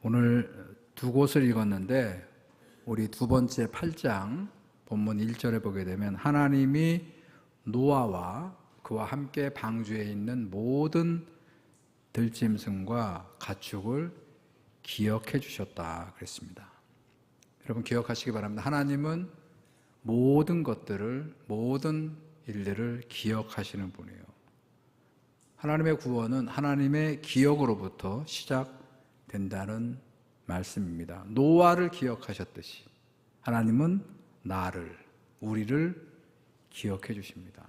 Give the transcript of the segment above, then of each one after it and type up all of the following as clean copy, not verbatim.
오늘 두 곳을 읽었는데 우리 두 번째 8장 본문 1절에 보게 되면 하나님이 노아와 그와 함께 방주에 있는 모든 들짐승과 가축을 기억해 주셨다 그랬습니다. 여러분 기억하시기 바랍니다. 하나님은 모든 것들을, 모든 일들을 기억하시는 분이에요. 하나님의 구원은 하나님의 기억으로부터 시작된다는 말씀입니다. 노아를 기억하셨듯이 하나님은 나를, 우리를 기억해 주십니다.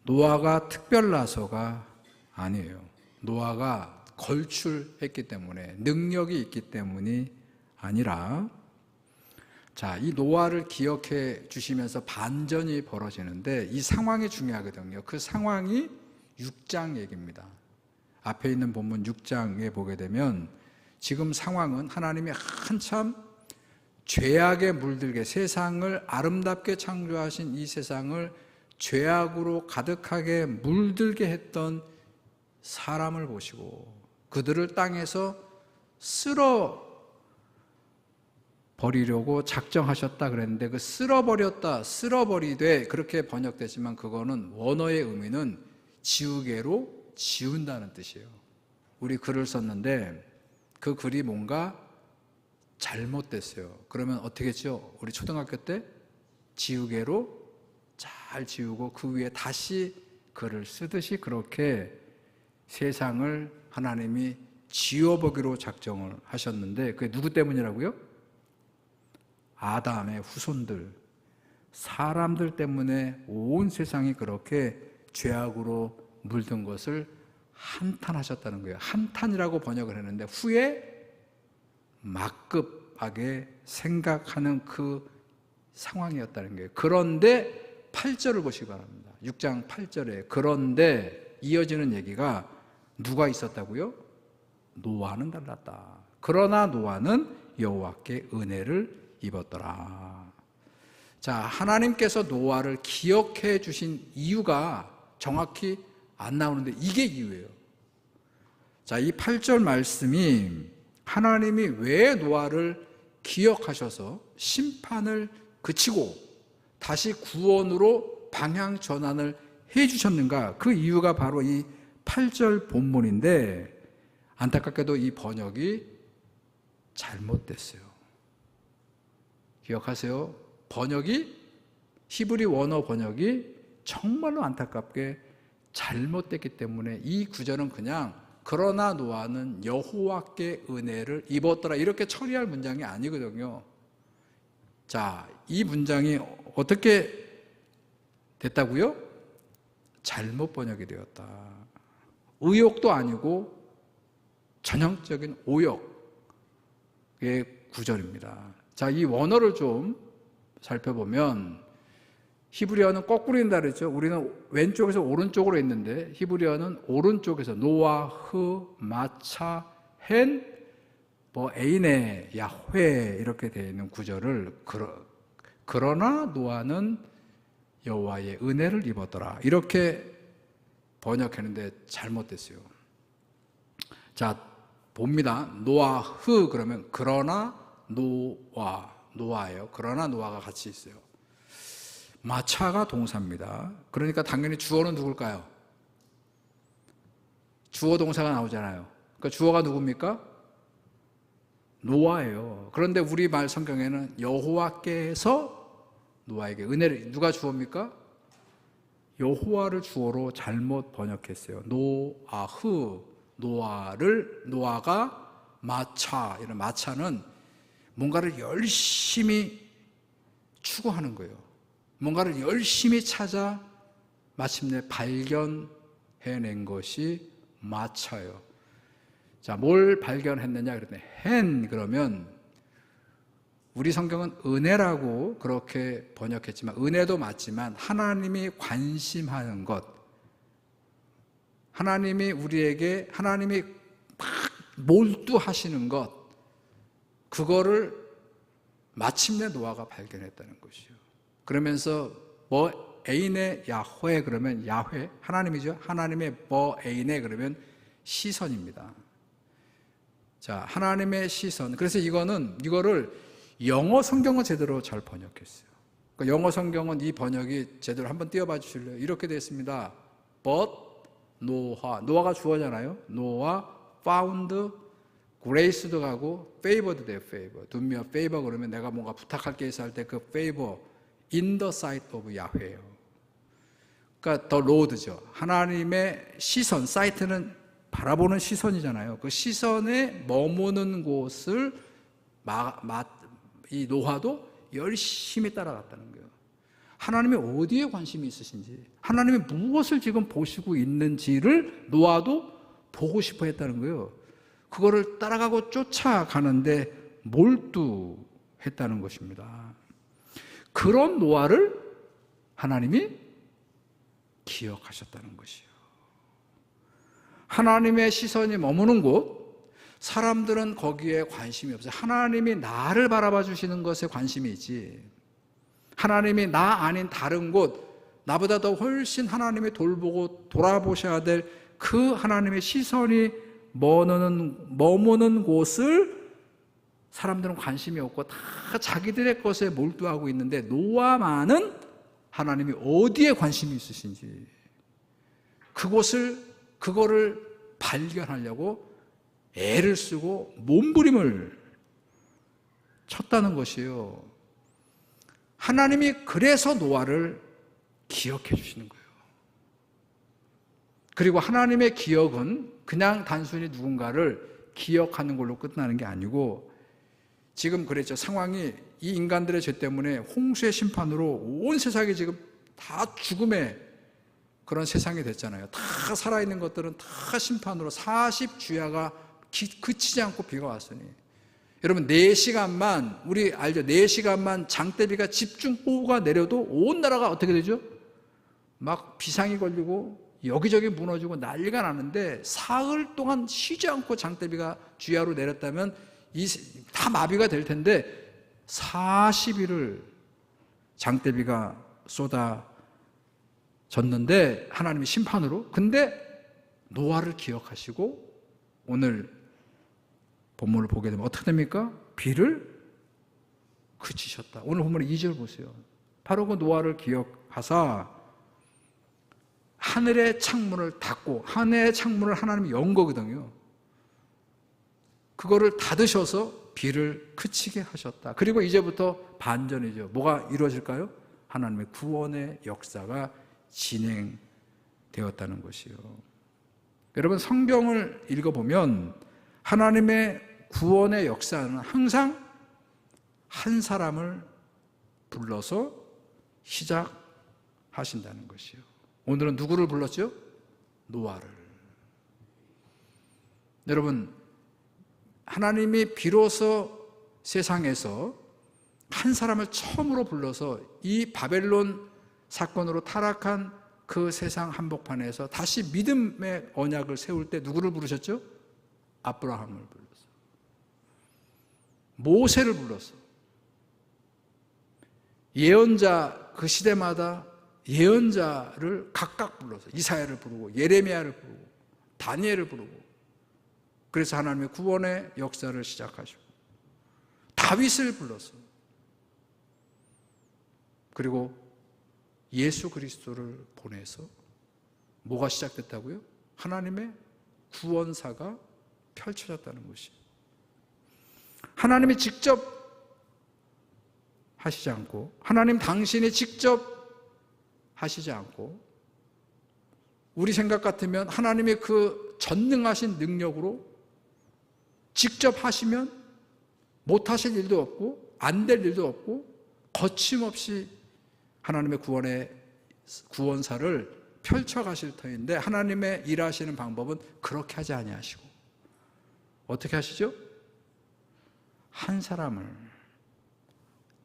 노아가 특별나서가 아니에요. 노아가 걸출했기 때문에, 능력이 있기 때문이 아니라, 자, 이 노아를 기억해 주시면서 반전이 벌어지는데 이 상황이 중요하거든요. 그 상황이 6장 얘기입니다. 앞에 있는 본문 6장에 보게 되면 지금 상황은 하나님이 한참 죄악에 물들게, 세상을 아름답게 창조하신 이 세상을 죄악으로 가득하게 물들게 했던 사람을 보시고 그들을 땅에서 쓸어 버리려고 작정하셨다 그랬는데, 그 쓸어버렸다, 쓸어버리되 그렇게 번역되지만 그거는 원어의 의미는 지우개로 지운다는 뜻이에요. 우리 글을 썼는데 그 글이 뭔가 잘못됐어요. 그러면 어떻게 했죠? 우리 초등학교 때 지우개로 잘 지우고 그 위에 다시 글을 쓰듯이 그렇게 세상을 하나님이 지워보기로 작정을 하셨는데 그게 누구 때문이라고요? 아담의 후손들, 사람들 때문에 온 세상이 그렇게 죄악으로 물든 것을 한탄하셨다는 거예요. 한탄이라고 번역을 했는데 후에 막급하게 생각하는 그 상황이었다는 거예요. 그런데 8절을 보시기 바랍니다. 6장 8절에 그런데 이어지는 얘기가 누가 있었다고요? 노아는 달랐다. 그러나 노아는 여호와께 은혜를 입었더라. 자, 하나님께서 노아를 기억해 주신 이유가 정확히 안 나오는데 이게 이유예요. 자, 이 8절 말씀이 하나님이 왜 노아를 기억하셔서 심판을 그치고 다시 구원으로 방향 전환을 해 주셨는가? 그 이유가 바로 이 8절 본문인데 안타깝게도 이 번역이 잘못됐어요. 기억하세요. 번역이, 히브리 원어 번역이 정말로 안타깝게 잘못됐기 때문에 이 구절은 그냥 그러나 노아는 여호와께 은혜를 입었더라 이렇게 처리할 문장이 아니거든요. 자, 이 문장이 어떻게 됐다고요? 잘못 번역이 되었다. 의욕도 아니고 전형적인 오역의 구절입니다. 자, 이 원어를 좀 살펴보면 히브리어는 거꾸로 있다 그랬죠. 우리는 왼쪽에서 오른쪽으로 있는데 히브리어는 오른쪽에서 노아, 흐, 마차, 헨, 에이네, 야훼 이렇게 되어 있는 구절을 그러나 노아는 여호와의 은혜를 입었더라 이렇게 번역했는데 잘못됐어요. 자, 봅니다. 노아, 흐 그러면 그러나 노아예요. 그러나 노아가 같이 있어요. 마차가 동사입니다. 그러니까 당연히 주어는 누굴까요? 주어 동사가 나오잖아요. 그러니까 주어가 누굽니까? 노아예요. 그런데 우리말 성경에는 여호와께서 노아에게 은혜를, 누가 주어입니까? 여호와를 주어로 잘못 번역했어요. 노아흐, 노아가 마차, 이런 마차는 뭔가를 열심히 추구하는 거예요. 뭔가를 열심히 찾아 마침내 발견해낸 것이 마차예요. 자, 뭘 발견했느냐 그랬더니 헨 그러면 우리 성경은 은혜라고 그렇게 번역했지만 은혜도 맞지만 하나님이 관심하는 것, 하나님이 우리에게 하나님이 막 몰두하시는 것, 그거를 마침내 노아가 발견했다는 것이요. 그러면서 에인의 야훼 그러면 야훼 하나님이죠. 하나님의 에인의 그러면 시선입니다. 자, 하나님의 시선. 그래서 이거를 영어 성경은 제대로 잘 번역했어요. 그러니까 영어 성경은 이 번역이 제대로 한번 띄워봐 주실래요? 이렇게 되어 있습니다. But 노아가 주어잖아요. 노아 found grace도 가고 favored 돼요. favor. Do me a favor 그러면 내가 뭔가 부탁할 게 있어 할 때 그 favor in the sight of 야훼예요. 그러니까 the Lord죠. 하나님의 시선, sight는 바라보는 시선이잖아요. 그 시선에 머무는 곳을 이 노아도 열심히 따라갔다는 거예요. 하나님이 어디에 관심이 있으신지, 하나님이 무엇을 지금 보시고 있는지를 노아도 보고 싶어 했다는 거예요. 그거를 따라가고 쫓아가는데 몰두했다는 것입니다. 그런 노아를 하나님이 기억하셨다는 것이요. 하나님의 시선이 머무는 곳, 사람들은 거기에 관심이 없어요. 하나님이 나를 바라봐 주시는 것에 관심이 있지, 하나님이 나 아닌 다른 곳, 나보다 더 훨씬 하나님이 돌보고 돌아보셔야 될 그 하나님의 시선이 머무는 곳을 사람들은 관심이 없고 다 자기들의 것에 몰두하고 있는데, 노아만은 하나님이 어디에 관심이 있으신지 그거를 발견하려고 애를 쓰고 몸부림을 쳤다는 것이에요. 하나님이 그래서 노아를 기억해 주시는 거예요. 그리고 하나님의 기억은 그냥 단순히 누군가를 기억하는 걸로 끝나는 게 아니고, 지금 그랬죠. 상황이 이 인간들의 죄 때문에 홍수의 심판으로 온 세상이 지금 다 죽음의 그런 세상이 됐잖아요. 다 살아있는 것들은 다 심판으로 40주야가 그치지 않고 비가 왔으니, 여러분 4시간만, 우리 알죠? 4시간만 장대비가 집중호우가 내려도 온 나라가 어떻게 되죠? 막 비상이 걸리고 여기저기 무너지고 난리가 나는데, 사흘 동안 쉬지 않고 장대비가 주야로 내렸다면 다 마비가 될 텐데 40일을 장대비가 쏟아졌는데 하나님이 심판으로. 근데 노아를 기억하시고 오늘 본문을 보게 되면 어떻게 됩니까? 비를 그치셨다. 오늘 본문의 2절 보세요. 바로 그 노아를 기억하사 하늘의 창문을 닫고, 하늘의 창문을 하나님이 연 거거든요. 그거를 닫으셔서 비를 그치게 하셨다. 그리고 이제부터 반전이죠. 뭐가 이루어질까요? 하나님의 구원의 역사가 진행되었다는 것이요. 여러분 성경을 읽어보면 하나님의 구원의 역사는 항상 한 사람을 불러서 시작하신다는 것이요. 오늘은 누구를 불렀죠? 노아를. 여러분 하나님이 비로소 세상에서 한 사람을 처음으로 불러서 이 바벨론 사건으로 타락한 그 세상 한복판에서 다시 믿음의 언약을 세울 때 누구를 부르셨죠? 아브라함을 불렀어. 모세를 불렀어. 예언자, 그 시대마다 예언자를 각각 불러서 이사야를 부르고 예레미야를 부르고 다니엘을 부르고, 그래서 하나님의 구원의 역사를 시작하시고 다윗을 불렀어. 그리고 예수 그리스도를 보내서 뭐가 시작됐다고요? 하나님의 구원사가 펼쳐졌다는 것이. 하나님이 직접 하시지 않고, 하나님 당신이 직접 하시지 않고, 우리 생각 같으면 하나님의 그 전능하신 능력으로 직접 하시면 못하실 일도 없고 안 될 일도 없고, 거침없이 하나님의 구원사를 펼쳐가실 터인데, 하나님의 일하시는 방법은 그렇게 하지 아니하시고 어떻게 하시죠? 한 사람을,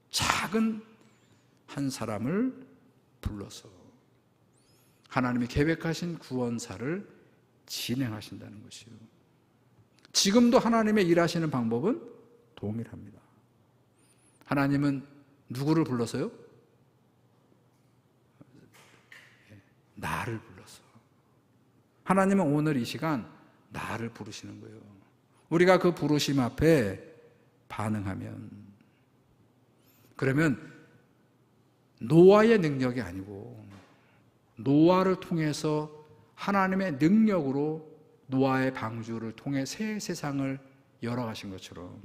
작은 한 사람을 불러서 하나님이 계획하신 구원사를 진행하신다는 것이요. 지금도 하나님의 일하시는 방법은 동일합니다. 하나님은 누구를 불러서요? 나를 불러서. 하나님은 오늘 이 시간 나를 부르시는 거예요. 우리가 그 부르심 앞에 반응하면, 그러면 노아의 능력이 아니고 노아를 통해서 하나님의 능력으로 노아의 방주를 통해 새 세상을 열어가신 것처럼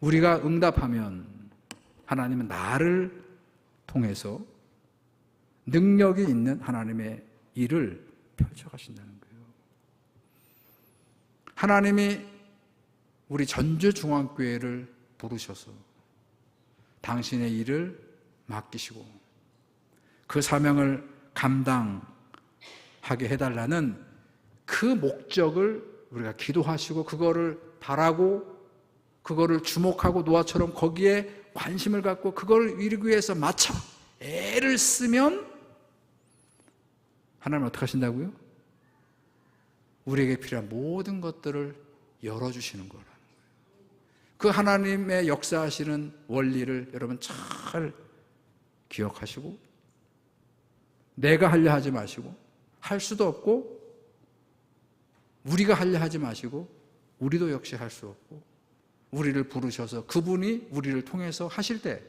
우리가 응답하면 하나님은 나를 통해서 능력이 있는 하나님의 일을 펼쳐가신다는 거예요. 하나님이 우리 전주중앙교회를 부르셔서 당신의 일을 맡기시고 그 사명을 감당하게 해달라는 그 목적을 우리가 기도하시고 그거를 바라고 그거를 주목하고 노아처럼 거기에 관심을 갖고 그걸 이루기 위해서 마차 애를 쓰면 하나님은 어떻게 하신다고요? 우리에게 필요한 모든 것들을 열어주시는 거라는 거예요. 그 하나님의 역사하시는 원리를 여러분 잘 기억하시고 내가 하려 하지 마시고 할 수도 없고 우리가 하려 하지 마시고 우리도 역시 할 수 없고 우리를 부르셔서 그분이 우리를 통해서 하실 때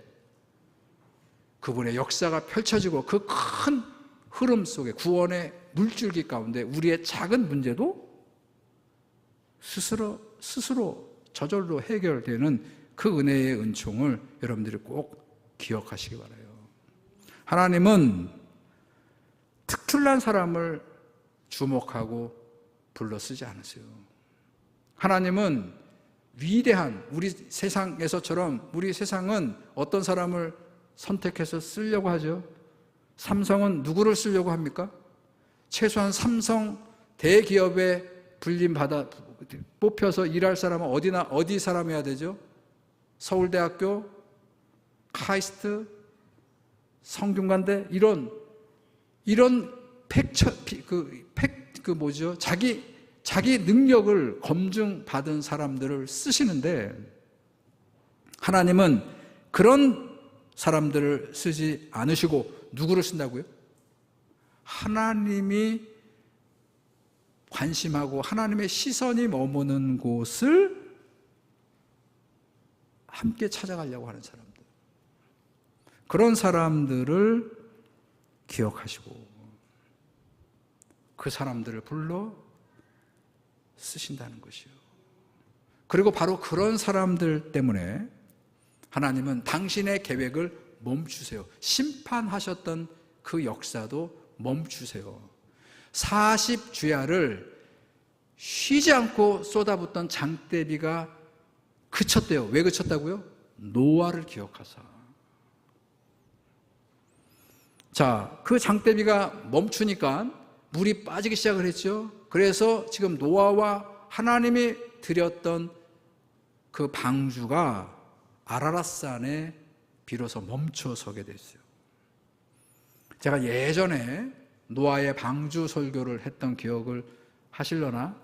그분의 역사가 펼쳐지고 그 큰 흐름 속에 구원의 물줄기 가운데 우리의 작은 문제도 스스로 저절로 해결되는 그 은혜의 은총을 여러분들이 꼭 기억하시기 바라요. 하나님은 특출난 사람을 주목하고 불러 쓰지 않으세요. 하나님은 위대한 우리 세상에서처럼 우리 세상은 어떤 사람을 선택해서 쓰려고 하죠. 삼성은 누구를 쓰려고 합니까? 최소한 삼성 대기업에 뽑혀서 일할 사람은 어디 사람이어야 되죠? 서울대학교, 카이스트, 성균관대 이런 자기 능력을 검증받은 사람들을 쓰시는데 하나님은 그런 사람들을 쓰지 않으시고 누구를 쓴다고요? 하나님이 관심하고 하나님의 시선이 머무는 곳을 함께 찾아가려고 하는 사람들, 그런 사람들을 기억하시고 그 사람들을 불러 쓰신다는 것이요. 그리고 바로 그런 사람들 때문에 하나님은 당신의 계획을 멈추세요. 심판하셨던 그 역사도 멈추세요. 40주야를 쉬지 않고 쏟아붓던 장대비가 그쳤대요. 왜 그쳤다고요? 노아를 기억하사. 자, 그 장대비가 멈추니까 물이 빠지기 시작을 했죠. 그래서 지금 노아와 하나님이 드렸던 그 방주가 아라랏산에 비로소 멈춰서게 됐어요. 제가 예전에 노아의 방주 설교를 했던 기억을 하실려나?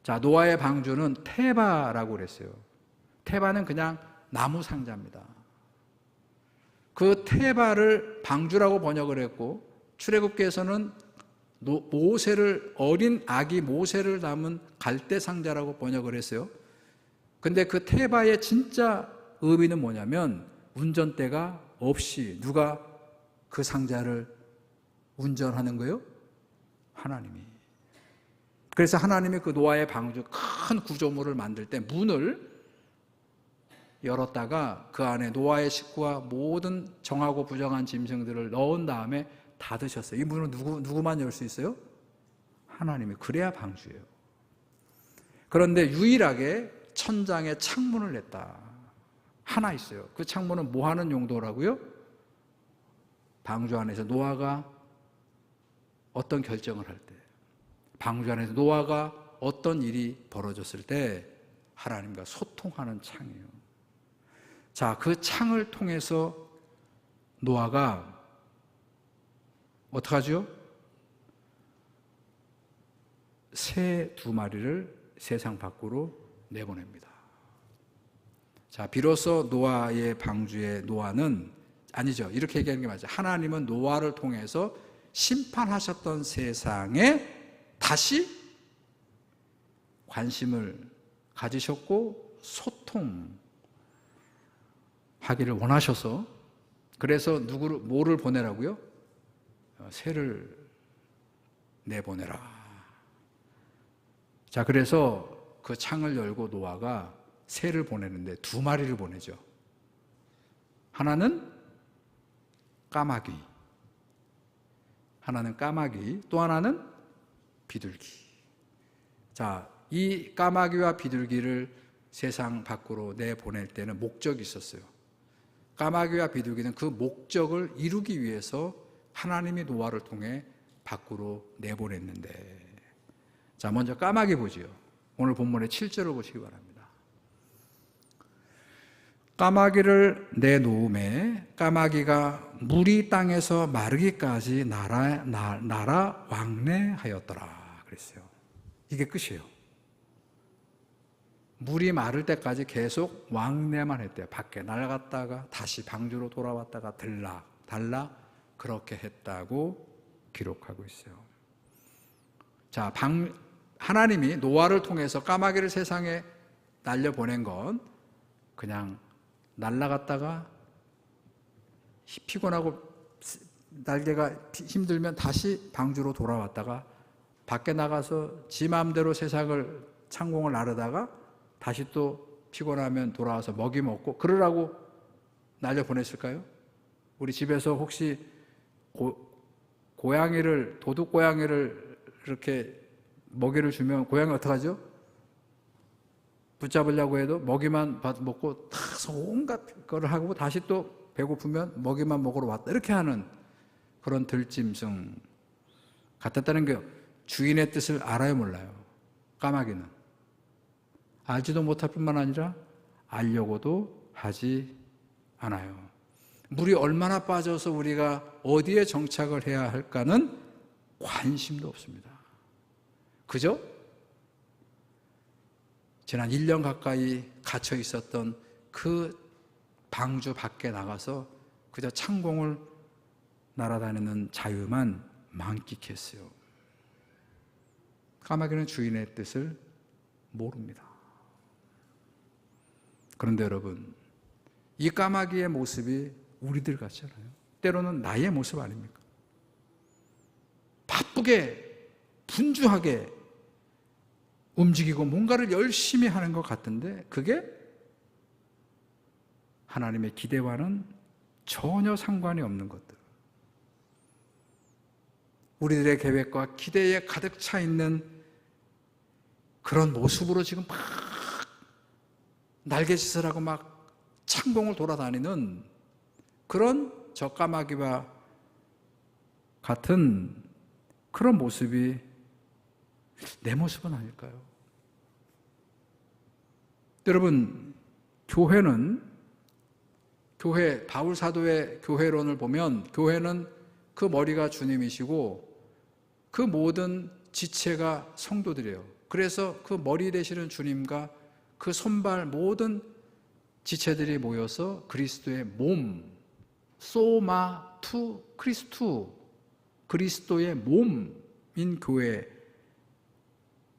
자, 노아의 방주는 테바라고 그랬어요. 테바는 그냥 나무 상자입니다. 그 테바를 방주라고 번역을 했고 출애굽기에서는 모세를 어린 아기 모세를 담은 갈대 상자라고 번역을 했어요. 근데 그 테바의 진짜 의미는 뭐냐면 운전대가 없이 누가 그 상자를 운전하는 거예요? 하나님이. 그래서 하나님이 그 노아의 방주 큰 구조물을 만들 때 문을 열었다가 그 안에 노아의 식구와 모든 정하고 부정한 짐승들을 넣은 다음에 닫으셨어요. 이 문은 누구만 열 수 있어요? 하나님이. 그래야 방주예요. 그런데 유일하게 천장에 창문을 냈다. 하나 있어요. 그 창문은 뭐 하는 용도라고요? 방주 안에서 노아가 어떤 결정을 할 때, 방주 안에서 노아가 어떤 일이 벌어졌을 때 하나님과 소통하는 창이에요. 자, 그 창을 통해서 노아가 어떻게 하죠? 새 2마리를 세상 밖으로 내보냅니다. 자, 비로소 노아의 방주의 노아는 아니죠. 이렇게 얘기하는 게 맞아요. 하나님은 노아를 통해서 심판하셨던 세상에 다시 관심을 가지셨고 소통하기를 원하셔서, 그래서 뭐를 보내라고요? 새를 내보내라. 자, 그래서 그 창을 열고 노아가 새를 보내는데 2마리를 보내죠. 하나는 까마귀, 또 하나는 비둘기. 자, 이 까마귀와 비둘기를 세상 밖으로 내보낼 때는 목적이 있었어요. 까마귀와 비둘기는 그 목적을 이루기 위해서 하나님이 노아를 통해 밖으로 내보냈는데, 자, 먼저 까마귀 보지요. 오늘 본문의 7절을 보시기 바랍니다. 까마귀를 내놓음에 까마귀가 물이 땅에서 마르기까지 날아 왕래하였더라 그랬어요. 이게 끝이에요. 물이 마를 때까지 계속 왕래만 했대요. 밖에 날아갔다가 다시 방주로 돌아왔다가 달라 그렇게 했다고 기록하고 있어요. 자, 하나님이 노아를 통해서 까마귀를 세상에 날려보낸 건 그냥 날아갔다가 피곤하고 날개가 힘들면 다시 방주로 돌아왔다가 밖에 나가서 지 마음대로 세상을 창공을 나르다가 다시 또 피곤하면 돌아와서 먹이 먹고 그러라고 날려보냈을까요? 우리 집에서 혹시 도둑 고양이를 이렇게 먹이를 주면 고양이 어떡하죠? 붙잡으려고 해도 먹이만 먹고 다 온갖 거를 하고 다시 또 배고프면 먹이만 먹으러 왔다 이렇게 하는 그런 들짐승 같았다는 게 주인의 뜻을 알아요, 몰라요? 까마귀는 알지도 못할 뿐만 아니라 알려고도 하지 않아요. 물이 얼마나 빠져서 우리가 어디에 정착을 해야 할까는 관심도 없습니다. 그죠? 지난 1년 가까이 갇혀 있었던 그 방주 밖에 나가서 그저 창공을 날아다니는 자유만 만끽했어요. 까마귀는 주인의 뜻을 모릅니다. 그런데 여러분, 이 까마귀의 모습이 우리들 같잖아요. 때로는 나의 모습 아닙니까? 바쁘게 분주하게 움직이고 뭔가를 열심히 하는 것 같은데 그게 하나님의 기대와는 전혀 상관이 없는 것들, 우리들의 계획과 기대에 가득 차 있는 그런 모습으로 지금 막 날개짓을 하고 막 창공을 돌아다니는 그런 저 까마귀와 같은 그런 모습이 내 모습은 아닐까요? 여러분, 바울 사도의 교회론을 보면 교회는 그 머리가 주님이시고 그 모든 지체가 성도들이에요. 그래서 그 머리 되시는 주님과 그 손발 모든 지체들이 모여서 그리스도의 몸, 소마 투 크리스투, 그리스도의 몸인 교회를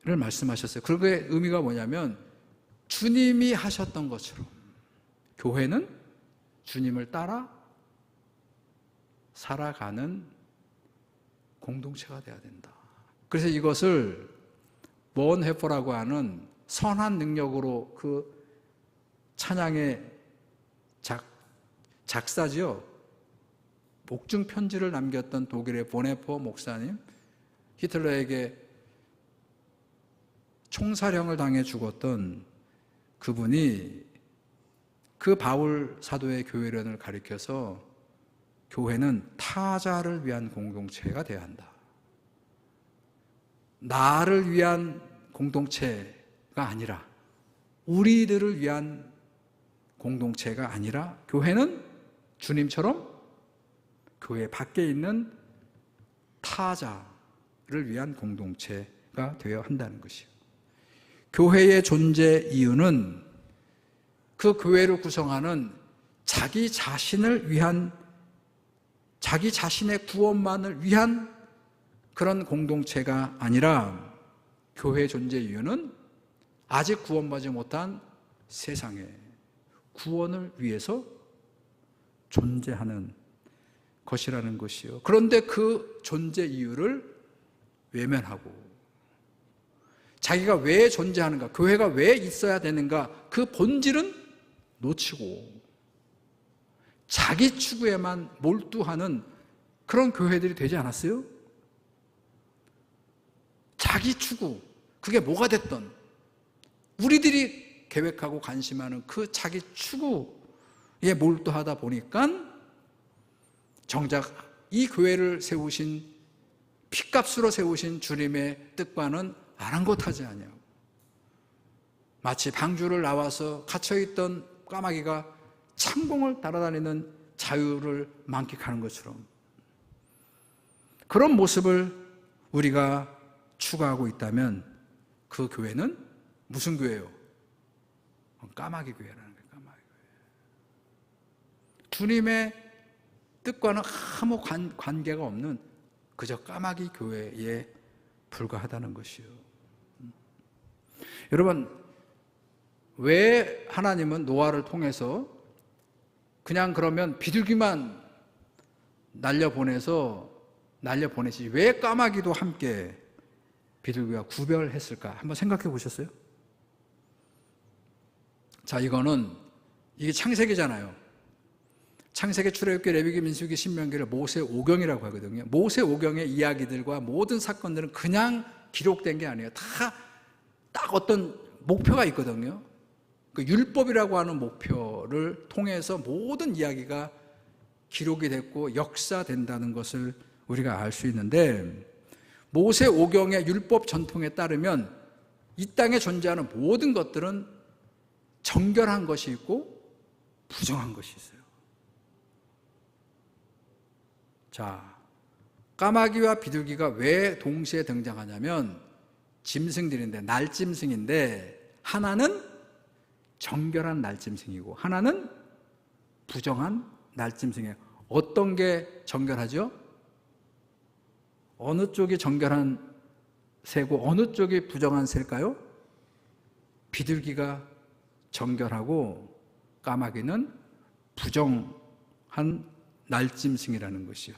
말씀하셨어요. 그게 의미가 뭐냐면 주님이 하셨던 것처럼 교회는 주님을 따라 살아가는 공동체가 되어야 된다. 그래서 이것을 본헤퍼라고 하는 선한 능력으로 그 찬양의 작사지요. 복중 편지를 남겼던 독일의 본헤퍼 목사님, 히틀러에게 총사령을 당해 죽었던 그분이 그 바울 사도의 교회론을 가리켜서 교회는 타자를 위한 공동체가 되어야 한다. 나를 위한 공동체가 아니라, 우리들을 위한 공동체가 아니라 교회는 주님처럼 교회 밖에 있는 타자를 위한 공동체가 되어야 한다는 것이요. 교회의 존재 이유는 그 교회를 구성하는 자기 자신을 위한, 자기 자신의 구원만을 위한 그런 공동체가 아니라, 교회의 존재 이유는 아직 구원받지 못한 세상에 구원을 위해서 존재하는 것이라는 것이요. 그런데 그 존재 이유를 외면하고 자기가 왜 존재하는가, 교회가 왜 있어야 되는가, 그 본질은 놓치고 자기 추구에만 몰두하는 그런 교회들이 되지 않았어요? 자기 추구, 그게 뭐가 됐던 우리들이 계획하고 관심하는 그 자기 추구에 몰두하다 보니까 정작 이 교회를 세우신, 핏값으로 세우신 주님의 뜻과는 아랑곳하지 아니하고 마치 방주를 나와서 갇혀있던 까마귀가 창공을 따라다니는 자유를 만끽하는 것처럼 그런 모습을 우리가 추구하고 있다면 그 교회는 무슨 교회예요? 까마귀 교회라는 거예요. 까마귀 교회. 주님의 뜻과는 아무 관계가 없는 그저 까마귀 교회에 불과하다는 것이요. 여러분, 왜 하나님은 노아를 통해서 그냥 그러면 비둘기만 날려보내시지 왜 까마귀도 함께 비둘기와 구별했을까? 한번 생각해 보셨어요? 자, 이게 창세기잖아요. 창세기, 출애굽기, 레위기, 민수기, 신명기를 모세 오경이라고 하거든요. 모세 오경의 이야기들과 모든 사건들은 그냥 기록된 게 아니에요. 다 딱 어떤 목표가 있거든요. 그 율법이라고 하는 목표를 통해서 모든 이야기가 기록이 됐고 역사된다는 것을 우리가 알 수 있는데, 모세 오경의 율법 전통에 따르면 이 땅에 존재하는 모든 것들은 정결한 것이 있고 부정한 것이 있어요. 자, 까마귀와 비둘기가 왜 동시에 등장하냐면 짐승들인데, 날짐승인데 하나는 정결한 날짐승이고 하나는 부정한 날짐승이에요. 어떤 게 정결하죠? 어느 쪽이 정결한 새고 어느 쪽이 부정한 새일까요? 비둘기가 정결하고 까마귀는 부정한 날짐승이라는 것이요.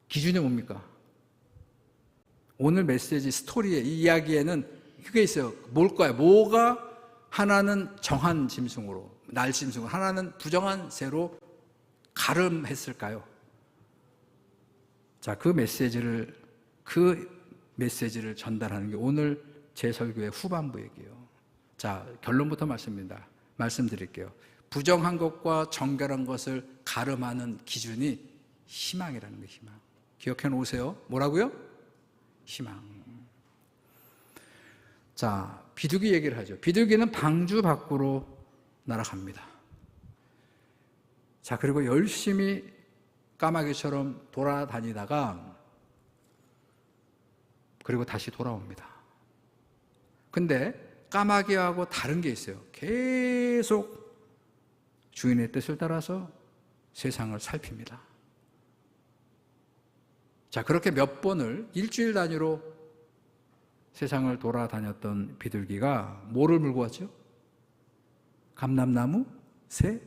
기준이 뭡니까? 오늘 메시지 스토리에, 이 이야기에는 그게 있어요. 뭘까요? 뭐가 하나는 정한 짐승으로, 날짐승으로, 하나는 부정한 새로 가름했을까요? 자, 그 메시지를 전달하는 게 오늘 제 설교의 후반부 얘기예요. 자, 결론부터 말씀드릴게요. 부정한 것과 정결한 것을 가름하는 기준이 희망이라는 거예요. 희망. 기억해 놓으세요. 뭐라고요? 희망. 자, 비둘기 얘기를 하죠. 비둘기는 방주 밖으로 날아갑니다. 자, 그리고 열심히 까마귀처럼 돌아다니다가 그리고 다시 돌아옵니다. 근데 까마귀하고 다른 게 있어요. 계속 주인의 뜻을 따라서 세상을 살핍니다. 자, 그렇게 몇 번을 일주일 단위로 세상을 돌아다녔던 비둘기가 뭐를 물고 왔죠? 감람나무, 새,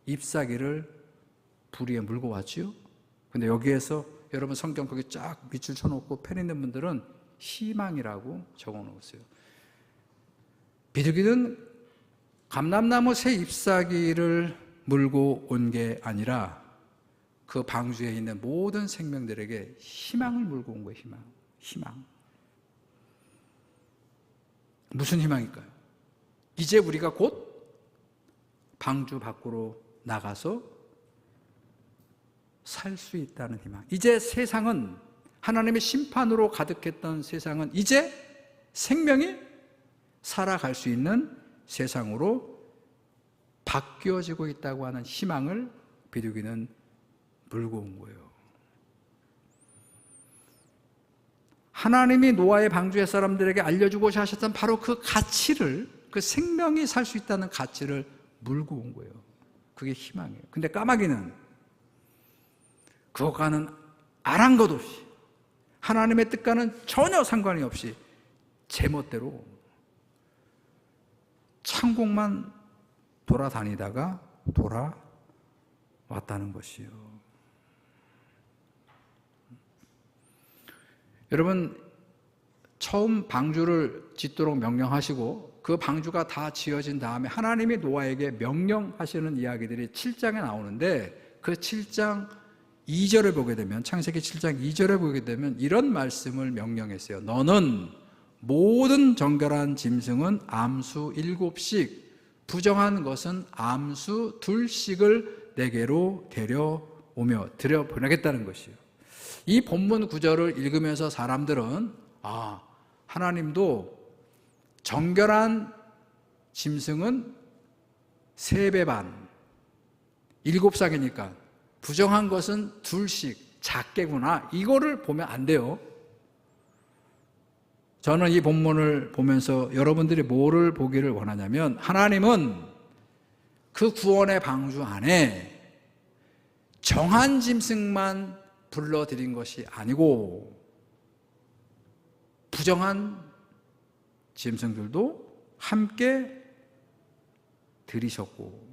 잎사귀를 부리에 물고 왔죠. 근데 여기에서 여러분 성경 거기 쫙 밑줄 쳐놓고 펜 있는 분들은 희망이라고 적어 놓으세요. 비둘기는 감람나무, 새, 잎사귀를 물고 온 게 아니라 그 방주에 있는 모든 생명들에게 희망을 물고 온 거예요. 희망. 무슨 희망일까요? 이제 우리가 곧 방주 밖으로 나가서 살 수 있다는 희망. 이제 세상은, 하나님의 심판으로 가득했던 세상은 이제 생명이 살아갈 수 있는 세상으로 바뀌어지고 있다고 하는 희망을 비둘기는 물고 온 거예요. 하나님이 노아의 방주의 사람들에게 알려주고자 하셨던 바로 그 가치를, 그 생명이 살 수 있다는 가치를 물고 온 거예요. 그게 희망이에요. 근데 까마귀는 그것과는 아랑곳 없이, 하나님의 뜻과는 전혀 상관이 없이 제멋대로 천국만 돌아다니다가 돌아왔다는 것이요. 여러분, 처음 방주를 짓도록 명령하시고 그 방주가 다 지어진 다음에 하나님이 노아에게 명령하시는 이야기들이 7장에 나오는데, 그 7장 2절을 보게 되면, 창세기 7장 2절에 보게 되면 이런 말씀을 명령했어요. 너는 모든 정결한 짐승은 암수 7씩, 부정한 것은 암수 2씩을 내게로 데려오며 들여보내겠다는 것이요. 이 본문 구절을 읽으면서 사람들은 하나님도 정결한 짐승은 3배 반, 7쌍이니까 부정한 것은 2씩, 작게구나, 이거를 보면 안 돼요. 저는 이 본문을 보면서 여러분들이 뭐를 보기를 원하냐면, 하나님은 그 구원의 방주 안에 정한 짐승만 불러들인 것이 아니고 부정한 짐승들도 함께 들이셨고,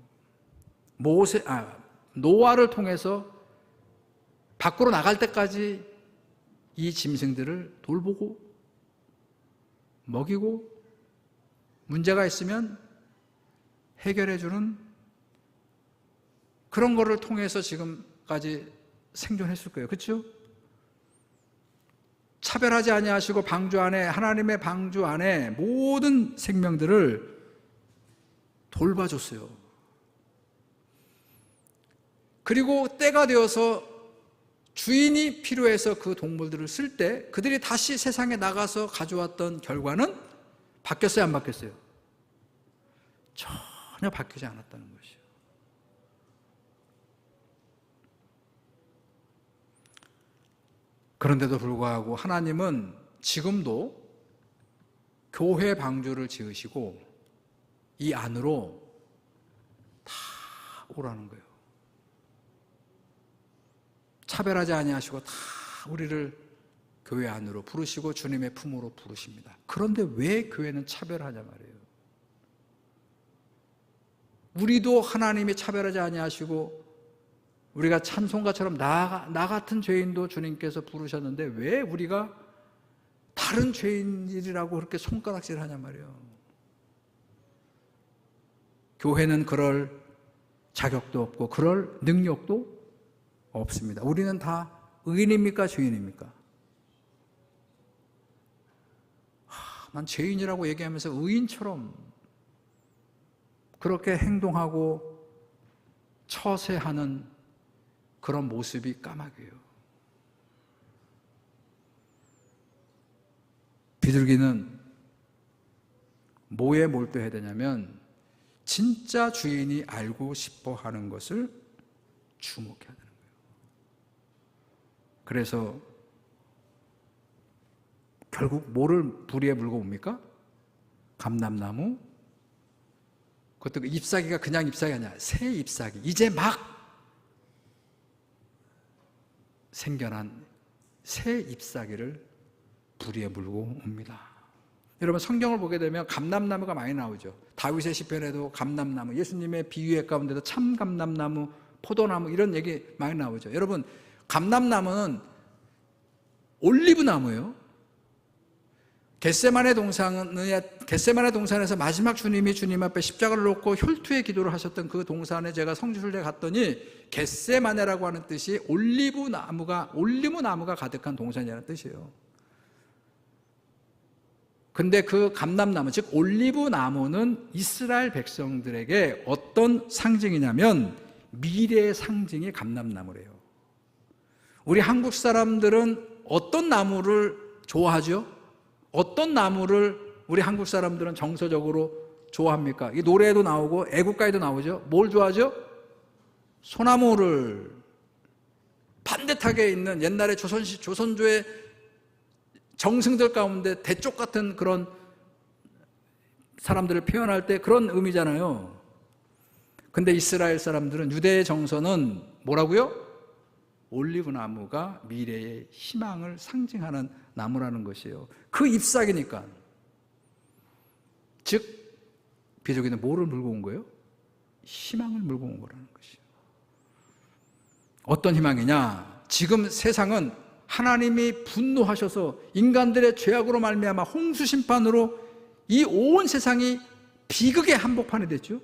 노아를 통해서 밖으로 나갈 때까지 이 짐승들을 돌보고 먹이고 문제가 있으면 해결해주는 그런 거를 통해서 지금까지 생존했을 거예요. 그렇죠? 차별하지 아니하시고 방주 안에, 하나님의 방주 안에 모든 생명들을 돌봐줬어요. 그리고 때가 되어서 주인이 필요해서 그 동물들을 쓸 때 그들이 다시 세상에 나가서 가져왔던 결과는 바뀌었어요, 안 바뀌었어요? 전혀 바뀌지 않았다는 것이에요. 그런데도 불구하고 하나님은 지금도 교회 방주를 지으시고 이 안으로 다 오라는 거예요. 차별하지 아니하시고 다 우리를 교회 안으로 부르시고 주님의 품으로 부르십니다. 그런데 왜 교회는 차별하냐 말이에요. 우리도 하나님이 차별하지 아니하시고 우리가 찬송가처럼 나 같은 죄인도 주님께서 부르셨는데 왜 우리가 다른 죄인이라고 그렇게 손가락질 하냐 말이에요. 교회는 그럴 자격도 없고 그럴 능력도 없습니다. 우리는 다 의인입니까? 죄인입니까? 난 죄인이라고 얘기하면서 의인처럼 그렇게 행동하고 처세하는 그런 모습이 까마귀예요. 비둘기는 뭐에 몰두해야 되냐면 진짜 주인이 알고 싶어 하는 것을 주목해야 되는 거예요. 그래서 결국 뭐를 부리에 물고 옵니까? 감람나무. 그것도 잎사귀가 그냥 잎사귀 아니야. 새 잎사귀. 이제 막 생겨난 새 잎사귀를 부리에 물고 옵니다. 여러분, 성경을 보게 되면 감람나무가 많이 나오죠. 다윗의 시편에도 감람나무, 예수님의 비유의 가운데도 참 감람나무, 포도나무 이런 얘기 많이 나오죠. 여러분, 감람나무는 올리브나무예요. 겟세마네 동산에서 마지막 주님이 주님 앞에 십자가를 놓고 혈투의 기도를 하셨던 그 동산에 제가 성지순례 갔더니 겟세마네라고 하는 뜻이 올리브나무가 가득한 동산이라는 뜻이에요. 근데 그 감람나무, 즉 올리브나무는 이스라엘 백성들에게 어떤 상징이냐면 미래의 상징이 감람나무래요. 우리 한국 사람들은 어떤 나무를 좋아하죠? 어떤 나무를 우리 한국 사람들은 정서적으로 좋아합니까? 이 노래에도 나오고 애국가에도 나오죠. 뭘 좋아하죠? 소나무를. 반듯하게 있는 옛날에 조선조의 정승들 가운데 대쪽 같은 그런 사람들을 표현할 때 그런 의미잖아요. 근데 이스라엘 사람들은, 유대의 정서는 뭐라고요? 올리브나무가 미래의 희망을 상징하는 나무라는 것이에요. 그 잎사귀니까. 즉 비둘기는 뭐를 물고 온 거예요? 희망을 물고 온 거라는 것이에요. 어떤 희망이냐? 지금 세상은 하나님이 분노하셔서 인간들의 죄악으로 말미암아 홍수 심판으로 이 온 세상이 비극의 한복판이 됐죠.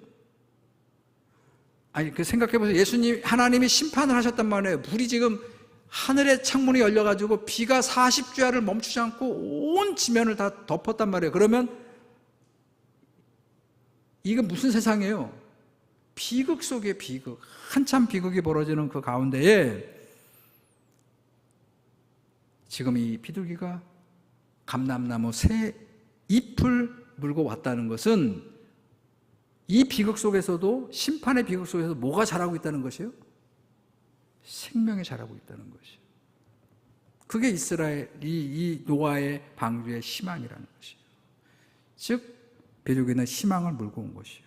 아니, 그 생각해보세요. 하나님이 심판을 하셨단 말이에요. 물이 지금 하늘의 창문이 열려가지고 비가 40주야를 멈추지 않고 온 지면을 다 덮었단 말이에요. 그러면 이건 무슨 세상이에요? 비극 속의 비극, 한참 비극이 벌어지는 그 가운데에 지금 이 비둘기가 감람나무 새 잎을 물고 왔다는 것은 이 비극 속에서도, 심판의 비극 속에서 뭐가 자라고 있다는 것이에요? 생명이 자라고 있다는 것이에요. 그게 이스라엘이 이 노아의 방주의 희망이라는 것이에요. 즉 비둘기는 희망을 물고 온 것이에요.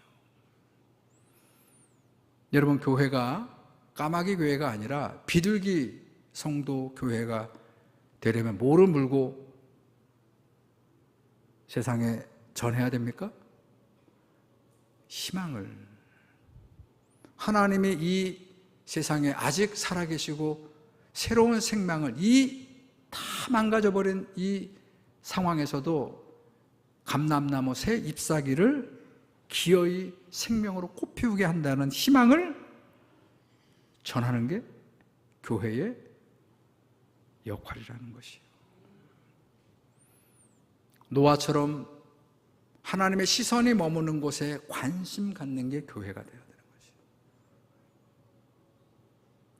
여러분, 교회가 까마귀 교회가 아니라 비둘기 성도 교회가 되려면 뭐를 물고 세상에 전해야 됩니까? 희망을. 하나님이 이 세상에 아직 살아계시고 새로운 생명을, 이 다 망가져버린 이 상황에서도 감람나무 새 잎사귀를 기어이 생명으로 꽃피우게 한다는 희망을 전하는 게 교회의 역할이라는 것이에요. 노아처럼 하나님의 시선이 머무는 곳에 관심 갖는 게 교회가 되어야 되는 것이에요.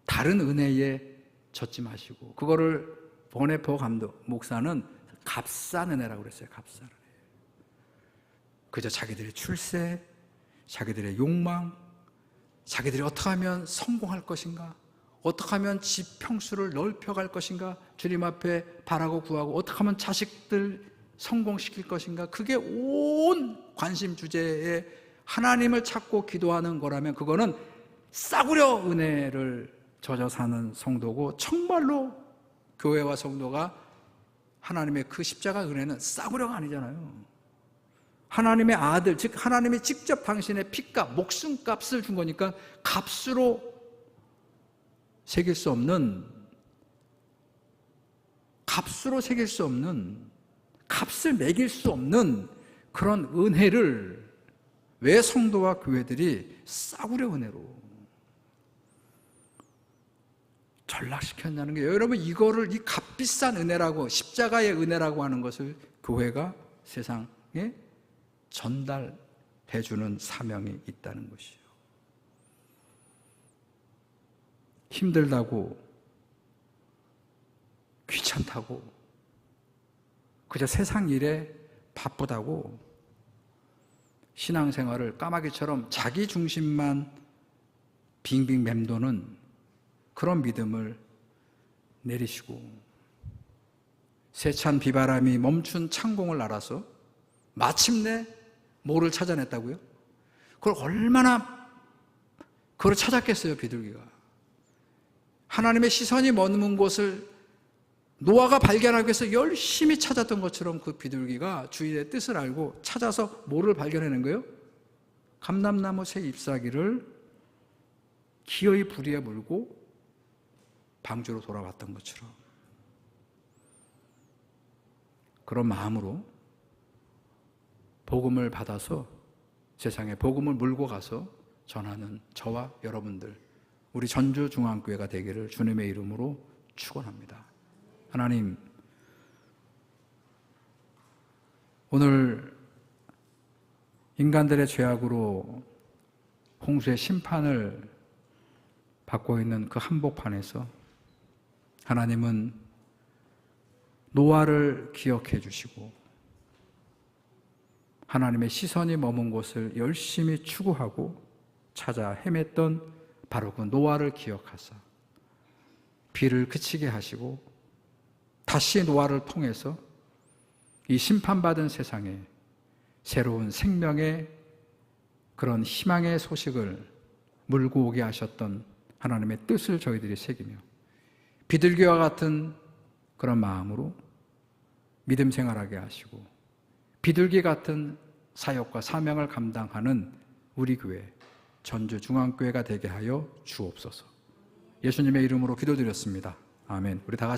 다른 은혜에 젖지 마시고, 그거를 보네포 감독 목사는 값싼 은혜라고 그랬어요. 값싼 은혜. 그저 자기들의 출세, 자기들의 욕망, 자기들이 어떻게 하면 성공할 것인가, 어떻게 하면 집 평수를 넓혀갈 것인가, 주님 앞에 바라고 구하고 어떻게 하면 자식들 성공시킬 것인가, 그게 온 관심 주제에 하나님을 찾고 기도하는 거라면 그거는 싸구려 은혜를 젖어 사는 성도고, 정말로 교회와 성도가 하나님의 그 십자가 은혜는 싸구려가 아니잖아요. 하나님의 아들, 즉 하나님이 직접 당신의 피값, 목숨값을 준 거니까 값으로 새길 수 없는, 값을 매길 수 없는 그런 은혜를 왜 성도와 교회들이 싸구려 은혜로 전락시켰냐는 게, 여러분, 이거를 이 값비싼 은혜라고, 십자가의 은혜라고 하는 것을 교회가 세상에 전달해주는 사명이 있다는 것이요. 힘들다고, 귀찮다고, 그저 세상 일에 바쁘다고 신앙생활을 까마귀처럼 자기 중심만 빙빙 맴도는 그런 믿음을 내리시고, 세찬 비바람이 멈춘 창공을 알아서 마침내 뭐를 찾아냈다고요? 그걸 얼마나 그걸 찾았겠어요, 비둘기가. 하나님의 시선이 머무는 곳을 노아가 발견하기 위해서 열심히 찾았던 것처럼 그 비둘기가 주인의 뜻을 알고 찾아서 뭐를 발견해낸 거예요? 감람나무 새 잎사귀를 기어이 부리에 물고 방주로 돌아왔던 것처럼, 그런 마음으로 복음을 받아서 세상에 복음을 물고 가서 전하는 저와 여러분들, 우리 전주중앙교회가 되기를 주님의 이름으로 축원합니다. 하나님, 오늘 인간들의 죄악으로 홍수의 심판을 받고 있는 그 한복판에서 하나님은 노아를 기억해 주시고 하나님의 시선이 머문 곳을 열심히 추구하고 찾아 헤맸던 바로 그 노아를 기억하사 비를 그치게 하시고 다시 노아를 통해서 이 심판받은 세상에 새로운 생명의 그런 희망의 소식을 물고 오게 하셨던 하나님의 뜻을 저희들이 새기며 비둘기와 같은 그런 마음으로 믿음 생활하게 하시고 비둘기 같은 사역과 사명을 감당하는 우리 교회 전주중앙교회가 되게 하여 주옵소서. 예수님의 이름으로 기도드렸습니다. 아멘. 우리 다 같이